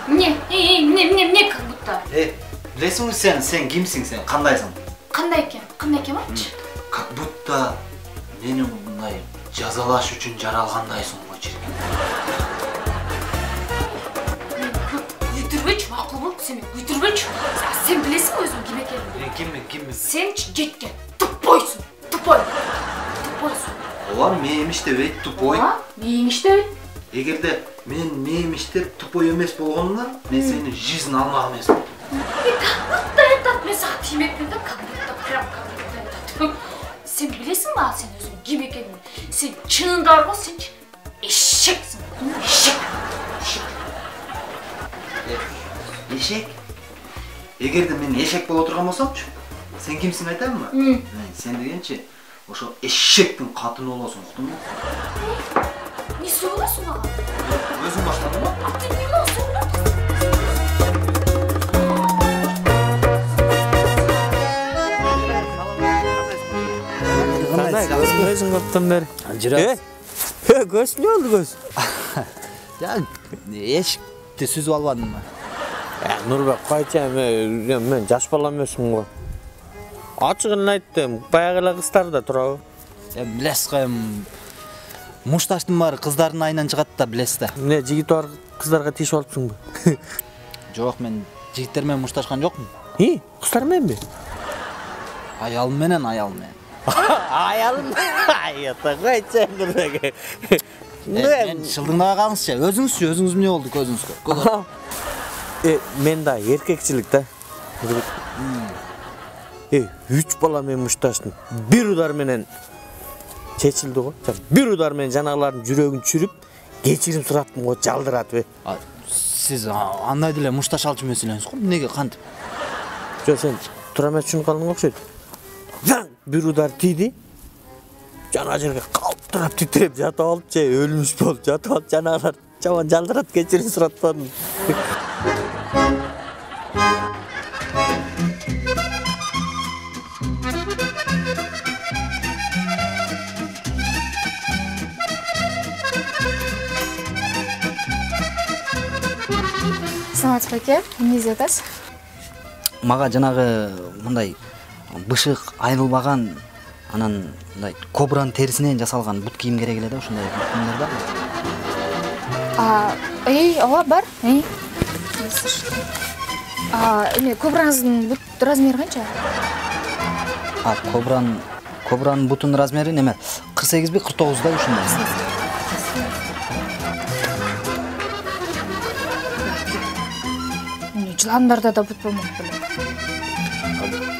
Не как будто? Білесің сен кімсің сен, қандайсың? Қандай екен айтшы? Как будто мені мұндай жазалаш үшін жаралғандайсың ғой жерге. Өйтірбейші, мақұл бол, сен өйтірбейші. Сен білесің өзің кім екенін? Кіммін? Сен жеткен тупойсың, тупойсың. Олар мейміште өйт тупой. Мейміште өйт? Егерде мен мейміштеп тупой емес болғанымда, мен сені жизнь алмақ емес болдым. Как будто айтады, мен саған тимекпін да, как будто айтады. Сен білесің ба, сен өзің кім екенін? Сен шыныңдар ғой, сен ешексің. Ешек? Егерде мен ешек болып отырған болсамшы, сен кімсің айтамын ба? Сен дегенше, ошо ешектің қатыны оласың, ұқтың ба? Не сөйлесің маған? Өзің баштадың ба? Ты не маған сөйлесің? Өзің қаптан бәрі. Жүрәс. Көз не oldu көз? Ешікті сүзіп албадың ба? Нұрбек, қайтя, мен жас балам өсім ғой. Açığını ayттым, баяғыла қыздар да тұра ғой. Білесіз қойым, мұшташтың бары қыздардың айынан шығады да білесіз да. Не, жігіт бар қыздарға тиішіп алыпсың ба? Жоқ, мен жігіттермен мұшташқан жоқпын. Қыздармен бе? Аялменен. Аялым? Айята қайтса Нұрбек. Мен шылдыңдаға қалыңызшы, өзіңіз не oldu көзіңіз көр. Мен да еркекшілік да. 3 баламен мұшташтың. Bir udarменен чечилди ғой. Bir udarмен жанағылардың жүрегін чүріп, кечирим сұраттым ғой, жалдырады. Сіз андай деле мұшташ алчы мәселеңіз ғой, неге қантып? Жоқ, сен тұрамет үшін қалың оқшайды. Bir udar тиді, жана жерге қалтырап титреп жатып алып, өлміш болып жатып алып, жанағылар жаман жалдырады, кечирим сұраттым. Саламатсыз бәке, не izletasiz? Маға жанағы мындай бышық айрылбаған, анан мындай кобраның терісінен жасалған бут киім керек эле да, ушундай киімдер бар. Ооба бар. Кобраңыздың бут размері қанша? Кобраның бутun размері неме? 48 бе 49 да ушундай. Жыландарда да бут болмақ біле.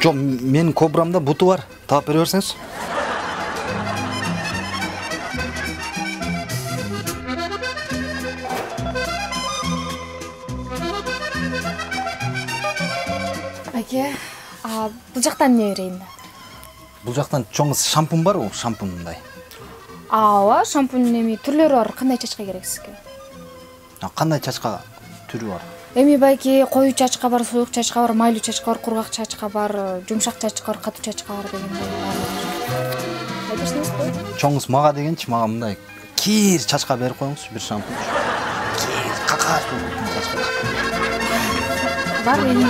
Жоқ, менің кобрамда буту бар. Тауып бере берсеңіз. Әке, бұл жақтан не берейін? Бұл жақтан чоңыз шампун бар ғой, шампундай. Ооба, шампунның неме түрлері бар. Қандай чачқа керек сізге? Қандай чачқа түрі бар? Эми байки кою чачка бар, суюк чачка бар, майлуу чачка бар, кургак чачка бар, жумшак чачка бар, катуу чачка бар дегендей. Айтышыңыз го? Чоңуз мага дегенчи, мага мындай кир чачка берип коюңузчу, бир шампунь. Кир какаш чачка. Бар эми.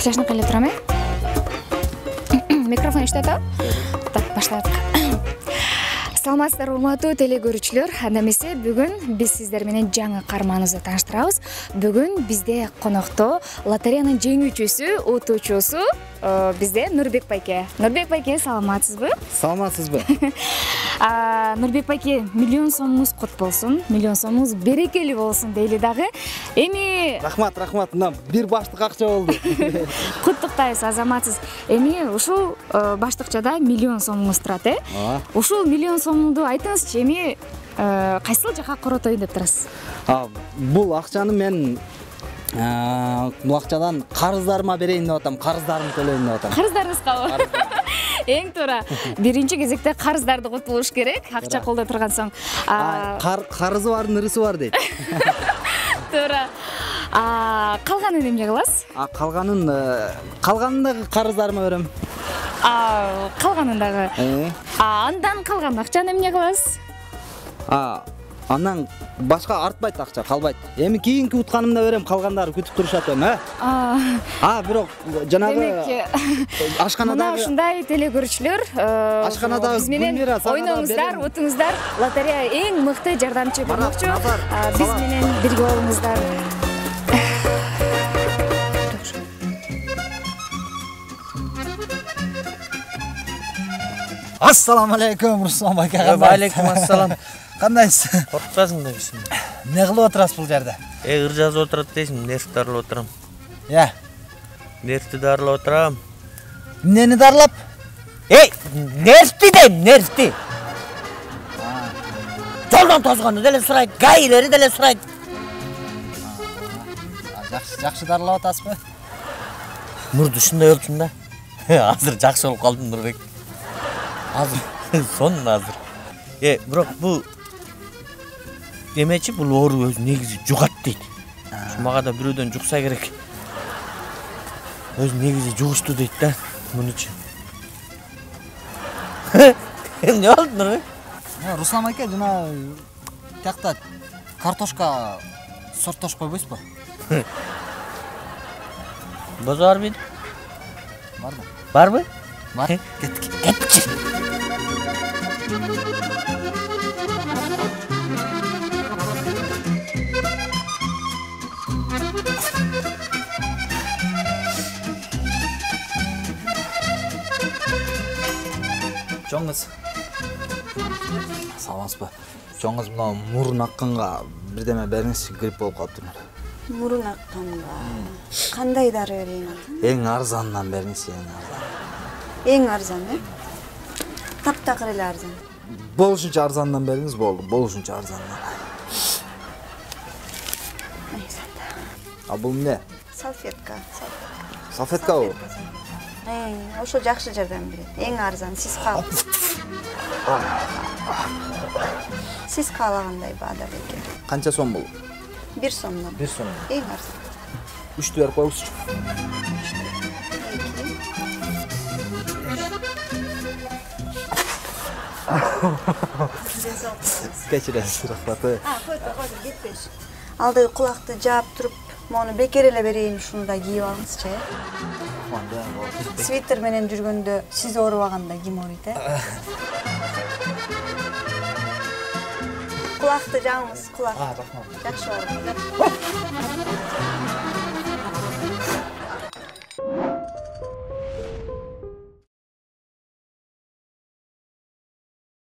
Жашынып келе турам, Микрофон иштетип? Так, баштайлык. Саламатсыздар, урматтуу теле көрүүчүлөр. Анда эмесе бүгүн биз сиздер менен жаңы каарманыбызды тааныштырабыз. Бүгүн бизде конокто лотереянын жеңүүчүсү, утуучусу бизде Нурбек байке. Нурбек байке, саламатсызбы? Саламатсызбы? Нурбек байке, миллион сомуңуз кут болсун, миллион сомуңуз берекелүү болсун дейли дагы. Эми рахмат, мына бир баштык акча болду. Куттуктайбыз, азаматсыз. Эми ушул баштыкчада миллион сомуңуз турат, Ушул миллион сомду айтыңызчы, эми кайсыл жака коротоюн деп турасыз? Бул акчаны мен бул акчадан карыздарыма берейин деп атам, карыздарымды төлөйүн деп атам. Карыздарыңызгабы? Эң туура. Биринчи кезекте карыздарды кутулуш керек, акча колдо турган соң. Карызы бардын ырысы бар дейт. Туура. Калганын эмне кыласыз? Калганын карыздарыма берем. Калганын дагы. Андан калган акчаны эмне кыласыз? Андан башка артпайт акча, калбайт. Эми кийинки утканымда берем, калгандары күтүп турушат эми, бирок жанагы Демек, ашканадагы мына ушундай телегөрүүчүлөр, ашканадагы биз менен Гүлмира, сага да ойноңуздар, берем. утуңуздар. Лотерея эң мыкты жардамчы болмокчу. Биз менен бирге болуңуздар. Assalamu alaikum Ruslan baka. Wa alaikum assalam. Кандайсыз? Коркпасың да кишин. Не кылып отурасыз бул жерде? Ыр жазып отурат дейсиң, нерв дарылап отурам. Я. Нервти дарылап отурам. Эмнени дарылап? Нервти дейм, нервти. Жолдон тозгону деле сурайт, гайleri деле сурайт. Жакшы дарылап атасызбы? Мурду ушундай болчун да. Азыр жакшы болуп калдым Нурбек. Азыр, сонун азыр. Бирок бул демечи бул оору өзү негизи жугат дейт. Мага да бирөөдөн жукса керек. Өзү негизи жугушту дейт да, муну үчүн. Эмне болду Нурбек? Руслан ака, жана тиякта картошка сорттош койбойсузбу? Бозу бар бейди? Барбы? Барбы? Бар. Кетчи. Жоңуз. Саламатсызбы? Жоңуз, мына мурун акканга бирдеме бериңизчи, грипп болуп калыптыр. Мурун акканга кандай дары берейин? Эң арзанынан бериңизчи, эң арзан. Эң арзан, таптакыр эле арзан. Болушунча арзандан бериңиз болду, болушунча арзандан. Бул эмне? Салфетка. Салфеткабы? Ошо жакшы жардам берет. Эң арзан, сиз каалагандай баада экен. Канча сом бул? 1 сомдон. 1 сом. Эң арзан. 3 берип коюңузчу. Кечиресиз, рахмат. Койду, кетпеш. Алдыгы кулакты жаап туруп, мону бекер эле берейин, ушуну да кийип алыңызчы. Свитер менен жүргөндө сиз оорубаганда ким ооруйт, Кулакты жааңыз, кулак. Рахмат. Жакшы ооруп.